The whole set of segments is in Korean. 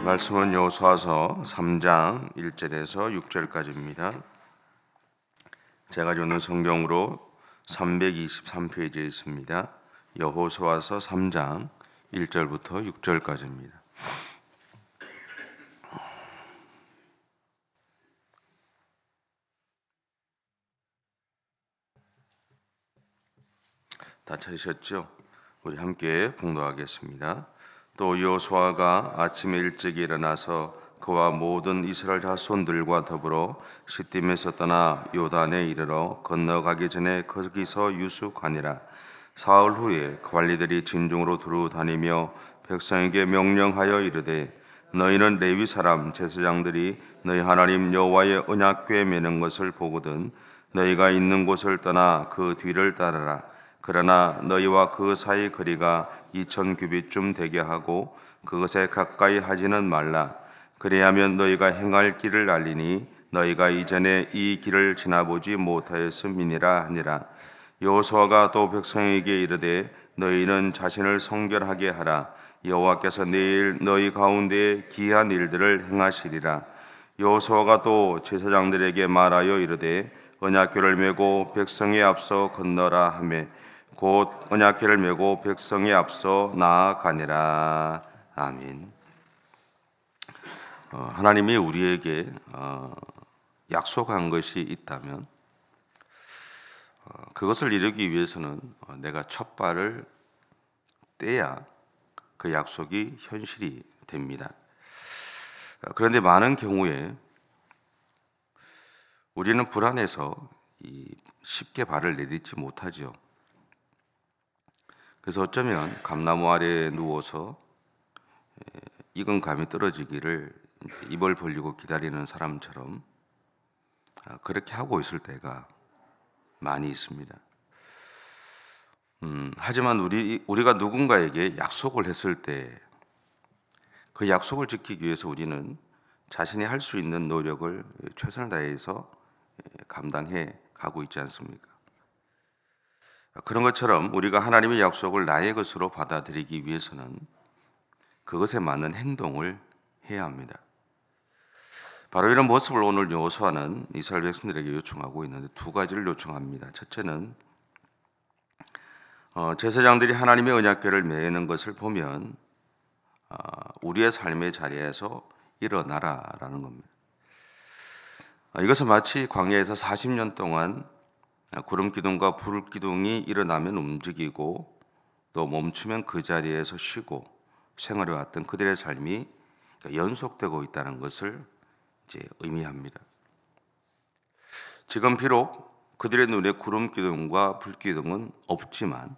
말씀은 여호수아서 3장 1절에서 6절까지입니다. 제가 주는 성경으로 323페이지에 있습니다. 여호수아서 3장 1절부터 6절까지입니다. 다 찾으셨죠? 우리 함께 봉독하겠습니다. 또 여호수아가 아침에 일찍 일어나서 그와 모든 이스라엘 자손들과 더불어 시딤에서 떠나 요단에 이르러 건너가기 전에 거기서 유숙하니라. 사흘 후에 관리들이 진중으로 두루 다니며 백성에게 명령하여 이르되 너희는 레위 사람 제사장들이 너희 하나님 여호와의 언약궤 매는 것을 보거든 너희가 있는 곳을 떠나 그 뒤를 따르라. 그러나 너희와 그 사이 거리가 2000규빗쯤 되게 하고 그것에 가까이 하지는 말라. 그리하면 너희가 행할 길을 알리니 너희가 이전에 이 길을 지나보지 못하였음이니라 하니라. 여호수아가 또 백성에게 이르되 너희는 자신을 성결하게 하라. 여호와께서 내일 너희 가운데 기이한 일들을 행하시리라. 여호수아가 또 제사장들에게 말하여 이르되 언약궤를 메고 백성에 앞서 건너라 하매 곧 언약궤를 메고 백성에 앞서 나아가니라. 아멘. 하나님이 우리에게 약속한 것이 있다면 그것을 이루기 위해서는 내가 첫 발을 떼야 그 약속이 현실이 됩니다. 그런데 많은 경우에 우리는 불안해서 쉽게 발을 내딛지 못하죠. 그래서 어쩌면 감나무 아래에 누워서 익은 감이 떨어지기를 입을 벌리고 기다리는 사람처럼 그렇게 하고 있을 때가 많이 있습니다. 하지만 우리가 누군가에게 약속을 했을 때 그 약속을 지키기 위해서 우리는 자신이 할 수 있는 노력을 최선을 다해서 감당해 가고 있지 않습니까? 그런 것처럼 우리가 하나님의 약속을 나의 것으로 받아들이기 위해서는 그것에 맞는 행동을 해야 합니다. 바로 이런 모습을 오늘 여호수아는 이스라엘 백성들에게 요청하고 있는데 두 가지를 요청합니다. 첫째는 제사장들이 하나님의 언약궤를 매는 것을 보면 우리의 삶의 자리에서 일어나라라는 겁니다. 이것은 마치 광야에서 40년 동안 구름 기둥과 불 기둥이 일어나면 움직이고 또 멈추면 그 자리에서 쉬고 생활해 왔던 그들의 삶이 연속되고 있다는 것을 이제 의미합니다. 지금 비록 그들의 눈에 구름 기둥과 불 기둥은 없지만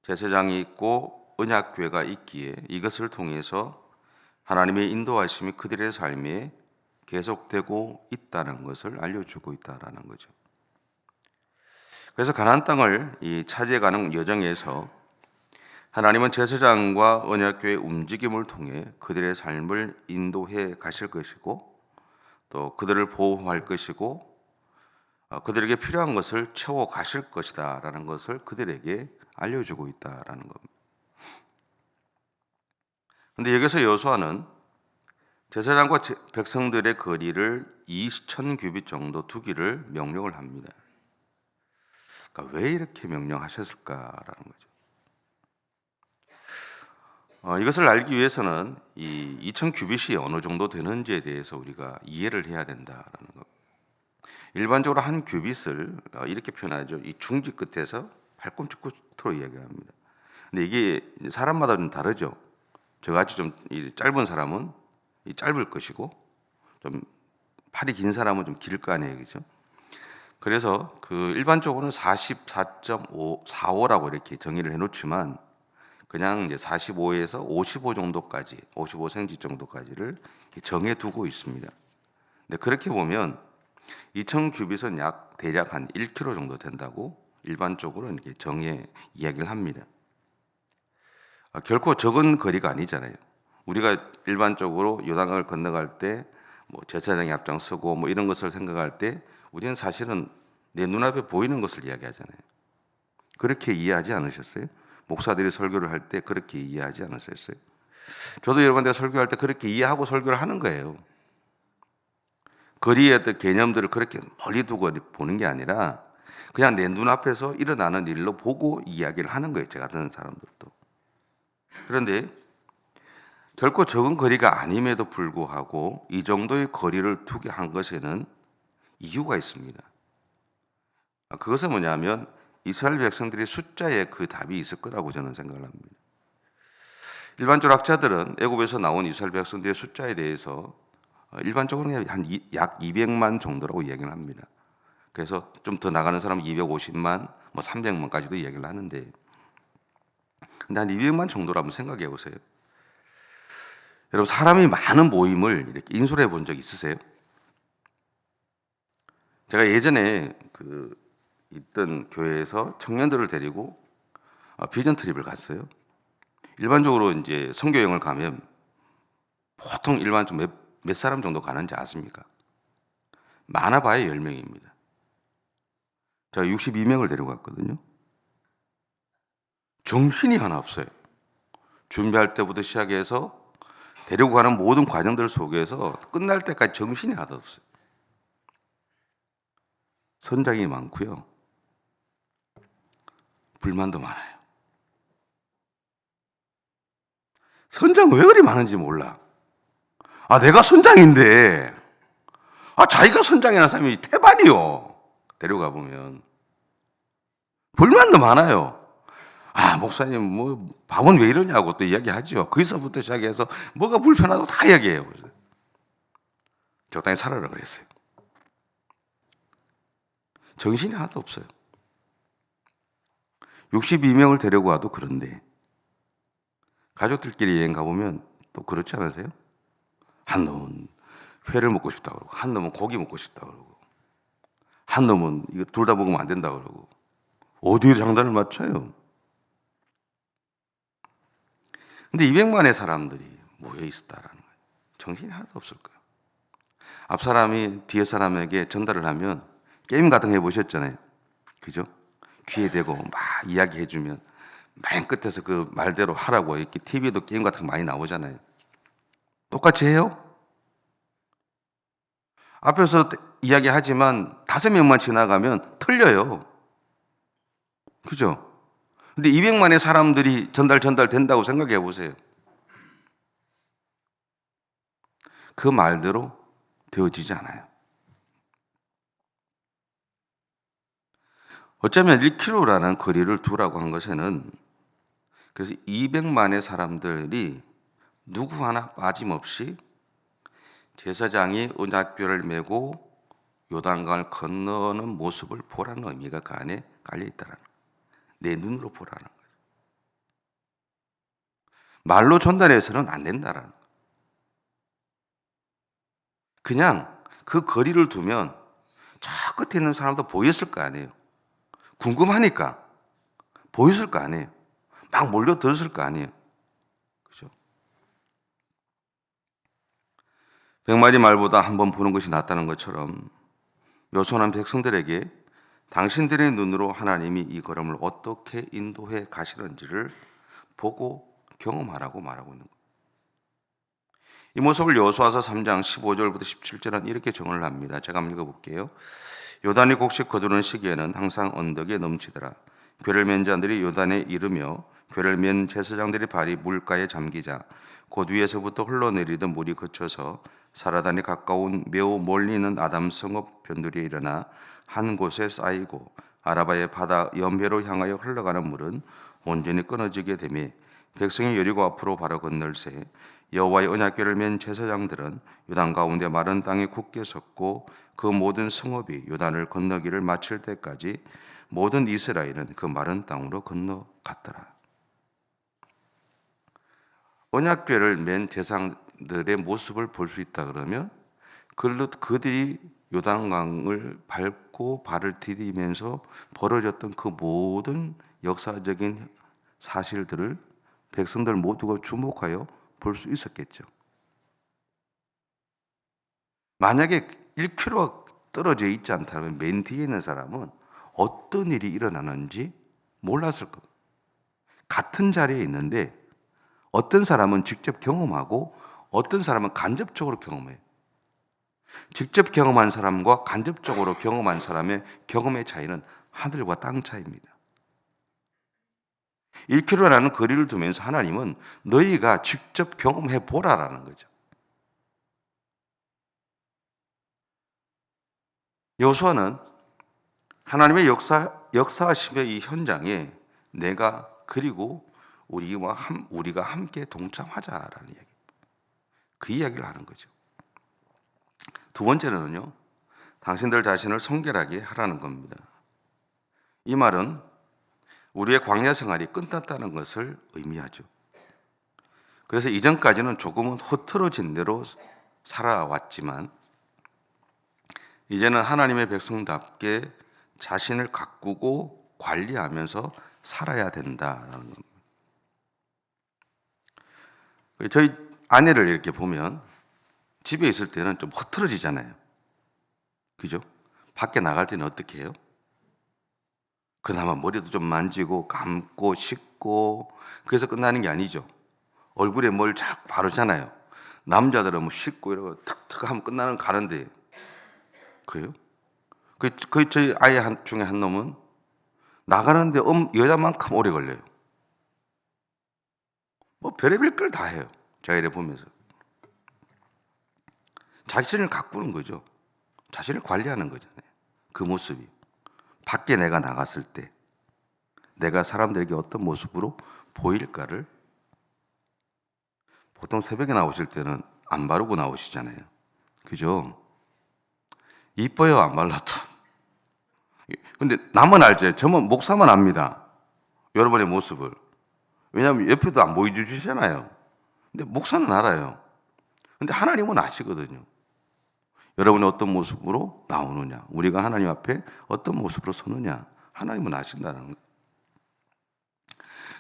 제사장이 있고 언약궤가 있기에 이것을 통해서 하나님의 인도하심이 그들의 삶에 계속되고 있다는 것을 알려주고 있다라는 거죠. 그래서 가나안 땅을 차지해가는 여정에서 하나님은 제사장과 언약궤의 움직임을 통해 그들의 삶을 인도해 가실 것이고 또 그들을 보호할 것이고 그들에게 필요한 것을 채워 가실 것이다라는 것을 그들에게 알려주고 있다라는 겁니다. 그런데 여기서 여호수아는 제사장과 백성들의 거리를 2000규빗 정도 두기를 명령을 합니다. 그러니까 왜 이렇게 명령하셨을까라는 거죠. 이것을 알기 위해서는 이 2000규빗이 어느 정도 되는지에 대해서 우리가 이해를 해야 된다라는 겁니다. 일반적으로 한 규빗을 이렇게 표현하죠. 이 중지 끝에서 발꿈치 끝으로 이야기합니다. 근데 이게 사람마다 좀 다르죠. 저같이 좀 짧은 사람은 짧을 것이고 좀 팔이 긴 사람은 좀 길 거 아니에요, 그죠? 그래서 그 일반적으로는 44.5라고 이렇게 정의를 해놓지만 그냥 이제 45에서 55 정도까지, 55cm 정도까지를 정해두고 있습니다. 근데 그렇게 보면 2000규빗은 대략 한 1km 정도 된다고 일반적으로 이렇게 이야기를 합니다. 결코 적은 거리가 아니잖아요. 우리가 일반적으로 요단강을 건너갈 때 뭐 제사장이 앞장서고 뭐 이런 것을 생각할 때 우리는 사실은 내 눈앞에 보이는 것을 이야기하잖아요. 그렇게 이해하지 않으셨어요? 목사들이 설교를 할 때 그렇게 이해하지 않으셨어요? 저도 여러분들 설교할 때 그렇게 이해하고 설교를 하는 거예요. 거리의 어떤 개념들을 그렇게 멀리 두고 보는 게 아니라 그냥 내 눈앞에서 일어나는 일로 보고 이야기를 하는 거예요. 제가 듣는 사람들도. 그런데 결코 적은 거리가 아님에도 불구하고 이 정도의 거리를 두게 한 것에는 이유가 있습니다. 그것은 뭐냐면 이스라엘 백성들의 숫자에 그 답이 있을 거라고 저는 생각을 합니다. 일반적으로 학자들은 애굽에서 나온 이스라엘 백성들의 숫자에 대해서 일반적으로 약 200만 정도라고 이야기를 합니다. 그래서 좀 더 나가는 사람은 250만, 300만까지도 이야기를 하는데, 근데 한 200만 정도로 한번 생각해 보세요. 여러분, 사람이 많은 모임을 이렇게 인솔해 본 적 있으세요? 제가 예전에 있던 교회에서 청년들을 데리고 비전 트립을 갔어요. 일반적으로 이제 선교 여행을 가면 보통 일반적으로 몇 사람 정도 가는지 아십니까? 많아봐야 10명입니다. 제가 62명을 데리고 갔거든요. 정신이 하나 없어요. 준비할 때부터 시작해서 데리고 가는 모든 과정들 속에서 끝날 때까지 정신이 하나도 없어요. 선장이 많고요. 불만도 많아요. 선장 왜 그리 많은지 몰라. 내가 선장인데, 자기가 선장이라는 사람이 태반이요. 데려가 보면. 불만도 많아요. 목사님, 밥은 왜 이러냐고 또 이야기하죠. 거기서부터 시작해서 뭐가 불편하다고 다 이야기해요. 적당히 살아라 그랬어요. 정신이 하나도 없어요. 62명을 데리고 와도 그런데, 가족들끼리 여행 가보면 또 그렇지 않으세요? 한 놈은 회를 먹고 싶다 그러고, 한 놈은 고기 먹고 싶다 그러고, 한 놈은 이거 둘 다 먹으면 안 된다 그러고, 어디에 장단을 맞춰요? 근데 200만의 사람들이 모여 있었다라는 거예요. 정신이 하나도 없을 거예요. 앞 사람이 뒤에 사람에게 전달을 하면 게임 같은 거 해보셨잖아요. 그죠? 귀에 대고 막 이야기해주면 맨 끝에서 그 말대로 하라고 이렇게 TV에도 게임 같은 거 많이 나오잖아요. 똑같이 해요? 앞에서 이야기하지만 5명만 지나가면 틀려요. 그죠? 근데 200만의 사람들이 전달된다고 생각해 보세요. 그 말대로 되어지지 않아요. 어쩌면 1km라는 거리를 두라고 한 것에는 그래서 200만의 사람들이 누구 하나 빠짐없이 제사장이 언약궤를 메고 요단강을 건너는 모습을 보라는 의미가 그 안에 깔려 있다는 거예요. 내 눈으로 보라는 거예요. 말로 전달해서는 안 된다라는 거예요. 그냥 그 거리를 두면 저 끝에 있는 사람도 보였을 거 아니에요. 궁금하니까 보였을 거 아니에요. 막 몰려들었을 거 아니에요. 그죠? 100마디 말보다 한 번 보는 것이 낫다는 것처럼 요소한 백성들에게 당신들의 눈으로 하나님이 이 걸음을 어떻게 인도해 가시는지를 보고 경험하라고 말하고 있는 거예요. 이 모습을 여호수아서 3장 15절부터 17절은 이렇게 정언을 합니다. 제가 한번 읽어볼게요. 요단이 곡식 거두는 시기에는 항상 언덕에 넘치더라. 궤를 맨 자들이 요단에 이르며 궤를 맨 제사장들의 발이 물가에 잠기자 곧 위에서부터 흘러내리던 물이 그쳐서 사라단이 가까운 매우 멀리 있는 아담 성읍 변두리에 일어나 한 곳에 쌓이고 아라바의 바다 연배로 향하여 흘러가는 물은 온전히 끊어지게 되매 백성이 여리고 앞으로 바로 건널새 여호와의 언약궤를 맨 제사장들은 요단 가운데 마른 땅에 굳게 섰고 그 모든 성읍이 요단을 건너기를 마칠 때까지 모든 이스라엘은 그 마른 땅으로 건너갔더라. 언약궤를 맨 제사장들의 모습을 볼 수 있다 그러면 그들이 요단강을 밟고 발을 디디면서 벌어졌던 그 모든 역사적인 사실들을 백성들 모두가 주목하여 볼 수 있었겠죠. 만약에 1km 떨어져 있지 않다면 맨 뒤에 있는 사람은 어떤 일이 일어나는지 몰랐을 겁니다. 같은 자리에 있는데 어떤 사람은 직접 경험하고 어떤 사람은 간접적으로 경험해요. 직접 경험한 사람과 간접적으로 경험한 사람의 경험의 차이는 하늘과 땅 차이입니다. 1km라는 거리를 두면서 하나님은 너희가 직접 경험해 보라라는 거죠. 여호수아는 하나님의 역사하심의 이 현장에 내가 그리고 우리가 함께 동참하자라는 이야기. 그 이야기를 하는 거죠. 두 번째로는요, 당신들 자신을 성결하게 하라는 겁니다. 이 말은 우리의 광야 생활이 끝났다는 것을 의미하죠. 그래서 이전까지는 조금은 흐트러진 대로 살아왔지만 이제는 하나님의 백성답게 자신을 가꾸고 관리하면서 살아야 된다는 겁니다. 저희 아내를 이렇게 보면 집에 있을 때는 좀 흐트러지잖아요. 그죠? 밖에 나갈 때는 어떻게 해요? 그나마 머리도 좀 만지고 감고 씻고 그래서 끝나는 게 아니죠. 얼굴에 뭘 자꾸 바르잖아요. 남자들은 뭐 씻고 이러고 탁탁 하면 가는데 그래요? 저희 아이 중에 한 놈은 나가는데 여자만큼 오래 걸려요. 뭐 별의별 걸 다 해요. 제가 이래 보면서. 자신을 가꾸는 거죠. 자신을 관리하는 거잖아요. 그 모습이. 밖에 내가 나갔을 때 내가 사람들에게 어떤 모습으로 보일까를 보통 새벽에 나오실 때는 안 바르고 나오시잖아요. 그죠? 이뻐요, 안 발라도. 근데 남은 알죠. 저는 목사만 압니다. 여러분의 모습을. 왜냐하면 옆에도 안 보여주시잖아요. 근데 목사는 알아요. 근데 하나님은 아시거든요. 여러분이 어떤 모습으로 나오느냐, 우리가 하나님 앞에 어떤 모습으로 서느냐, 하나님은 아신다는 거예요.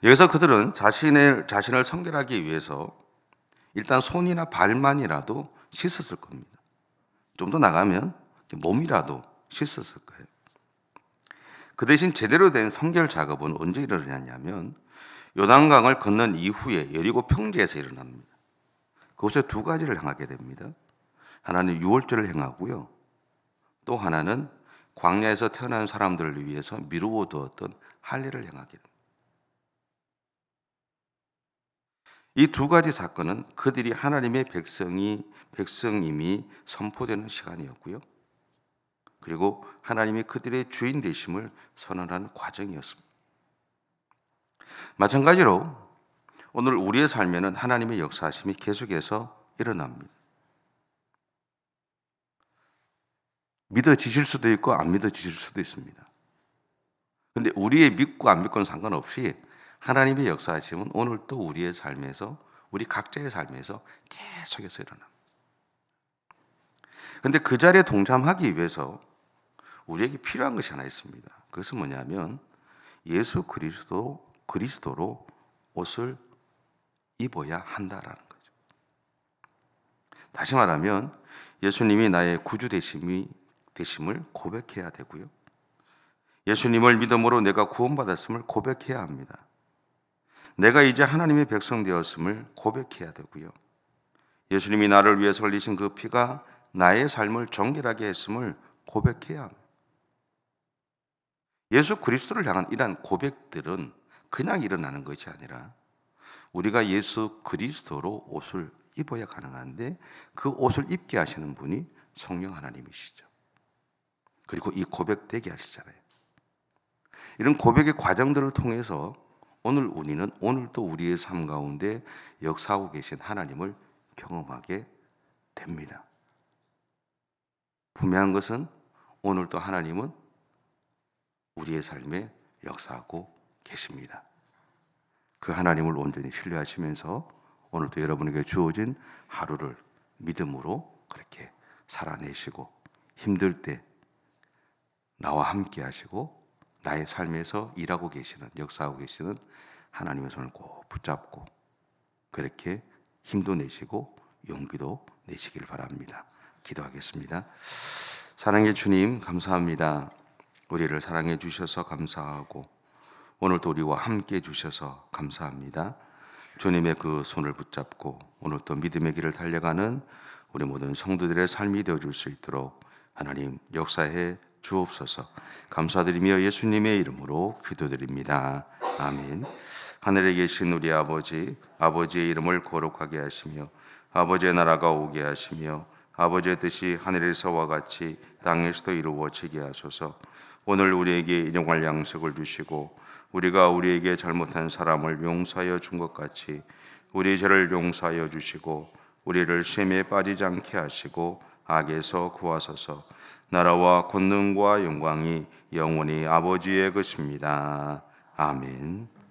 여기서 그들은 자신을 성결하기 위해서 일단 손이나 발만이라도 씻었을 겁니다. 좀 더 나가면 몸이라도 씻었을 거예요. 그 대신 제대로 된 성결 작업은 언제 일어나냐면 요단강을 건넌 이후에 여리고 평지에서 일어납니다. 그곳에 두 가지를 행하게 됩니다. 하나는 유월절을 행하고요. 또 하나는 광야에서 태어난 사람들을 위해서 미루어 두었던 할례를 행하게 됩니다. 이 두 가지 사건은 그들이 하나님의 백성임이 선포되는 시간이었고요. 그리고 하나님이 그들의 주인 되심을 선언하는 과정이었습니다. 마찬가지로 오늘 우리의 삶에는 하나님의 역사하심이 계속해서 일어납니다. 믿어지실 수도 있고 안 믿어지실 수도 있습니다. 그런데 우리의 믿고 안 믿고는 상관없이 하나님의 역사하심은 오늘 또 우리의 삶에서, 우리 각자의 삶에서 계속해서 일어납니다. 그런데 그 자리에 동참하기 위해서 우리에게 필요한 것이 하나 있습니다. 그것은 뭐냐면 예수 그리스도로 옷을 입어야 한다라는 거죠. 다시 말하면 예수님이 나의 구주 되심을 고백해야 되고요. 예수님을 믿음으로 내가 구원받았음을 고백해야 합니다. 내가 이제 하나님의 백성 되었음을 고백해야 되고요. 예수님이 나를 위해서 흘리신 그 피가 나의 삶을 정결하게 했음을 고백해야 합니다. 예수 그리스도를 향한 이러한 고백들은 그냥 일어나는 것이 아니라 우리가 예수 그리스도로 옷을 입어야 가능한데 그 옷을 입게 하시는 분이 성령 하나님이시죠. 그리고 이 고백 되게 하시잖아요. 이런 고백의 과정들을 통해서 우리는 오늘도 우리의 삶 가운데 역사하고 계신 하나님을 경험하게 됩니다. 분명한 것은 오늘도 하나님은 우리의 삶에 역사하고 계십니다. 그 하나님을 온전히 신뢰하시면서 오늘도 여러분에게 주어진 하루를 믿음으로 그렇게 살아내시고 힘들 때 나와 함께 하시고 나의 삶에서 일하고 계시는, 역사하고 계시는 하나님의 손을 꼭 붙잡고 그렇게 힘도 내시고 용기도 내시길 바랍니다. 기도하겠습니다. 사랑의 주님, 감사합니다. 우리를 사랑해 주셔서 감사하고 오늘도 우리와 함께 해 주셔서 감사합니다. 주님의 그 손을 붙잡고 오늘 또 믿음의 길을 달려가는 우리 모든 성도들의 삶이 되어줄 수 있도록 하나님 역사해 주옵소서. 감사드리며 예수님의 이름으로 기도드립니다. 아멘. 하늘에 계신 우리 아버지, 아버지의 이름을 거룩하게 하시며 아버지의 나라가 오게 하시며 아버지의 뜻이 하늘에서와 같이 땅에서도 이루어지게 하소서. 오늘 우리에게 일용할 양식을 주시고 우리가 우리에게 잘못한 사람을 용서하여 준 것 같이 우리 죄를 용서하여 주시고 우리를 시험에 빠지지 않게 하시고 악에서 구하소서. 나라와 권능과 영광이 영원히 아버지의 것입니다. 아멘.